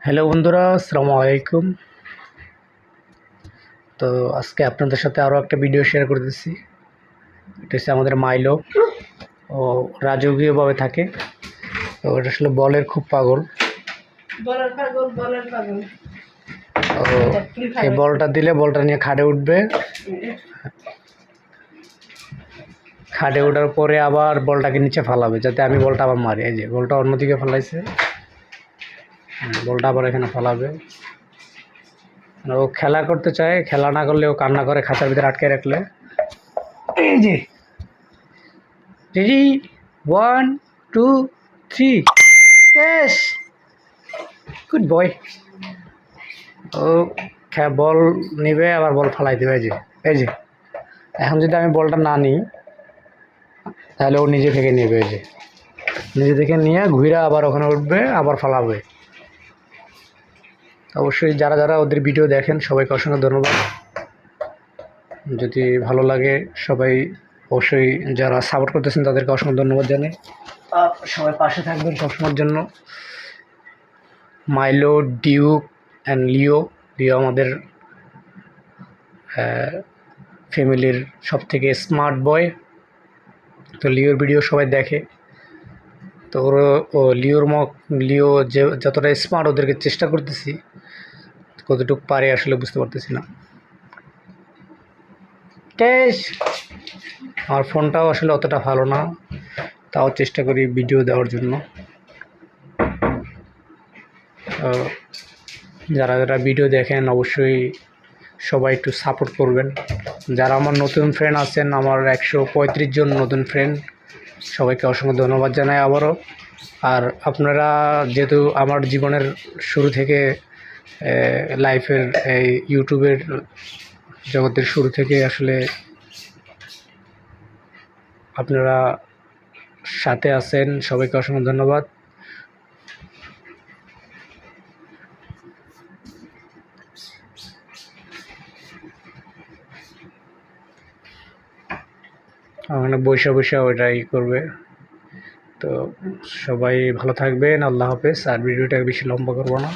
Hello বন্ধুরা, আসসালামু আলাইকুম। তো আজকে আপনাদের সাথে আরও একটা ভিডিও শেয়ার করতেছি। এটা হচ্ছে আমাদের মাইলো। ও রাজকীয়ভাবে থাকে। তো এটা আসলে বলের খুব পাগল। ও এই বলটা দিলে বলটা নিয়ে খাটে উঠবে। খাটে ওঠার পরে আবার বলটাকে নিচে ফালাবে, যাতে আমি বলটা আবার মারি। এই যে বলটা অন্যদিকে ফালাইছে, বলটা আবার এখানে ফালাবে। ও খেলা করতে চায়, খেলা না করলে ও কান্না করে খাঁচার ভিতরে আটকে রাখলে। এই যে রেডি, 1 2 3 ক্যাশ, গুড বয়। ও বল নিবে, আবার বল ফালাই দেবে। এই যে এখন যদি আমি বলটা না নিই, তাহলে ও নিজে থেকে নেবে। এই যে নিজে থেকে নিয়ে ঘুরে আবার ওখানে উঠবে, আবার ফালাবে। অবশ্যই যারা যারা ওদের ভিডিও দেখেন সবাইকে অসংখ্য ধন্যবাদ। যদি ভালো লাগে সবাই অবশ্যই যারা সাপোর্ট করতেছেন তাদেরকে অসংখ্য ধন্যবাদ জানাই। সবাই পাশে থাকবেন সবসময়ের জন্য। মাইলো, ডিউক অ্যান্ড লিও। লিও আমাদের ফ্যামিলির সবথেকে স্মার্ট বয়। তো লিওর ভিডিও সবাই দেখে। তো ও লিও যে যতটা স্মার্ট, ওদেরকে চেষ্টা করতেছি, কতটুকু পারে আসলে বুঝতে পারতেছি না। আমার ফোনটাও আসলে অতটা ভালো না, তাও চেষ্টা করি ভিডিও দেওয়ার জন্য। যারা যারা ভিডিও দেখেন অবশ্যই সবাই একটু সাপোর্ট করবেন। যারা আমার নতুন ফ্রেন্ড আছেন, আমার 135 জন নতুন ফ্রেন্ড, সবাইকে অসংখ্য ধন্যবাদ জানাই আবারও। আর আপনারা যেহেতু আমার জীবনের শুরু থেকে, লাইফের এই ইউটিউবের জগতের শুরু থেকে আসলে আপনারা সাথে আছেন, সবাইকে অসংখ্য ধন্যবাদ। ওখানে বৈশা বৈশা ওইটাই করবে। তো সবাই ভালো থাকবেন, আল্লাহ হাফেজ। আর ভিডিওটা বেশি লম্বা করবো না।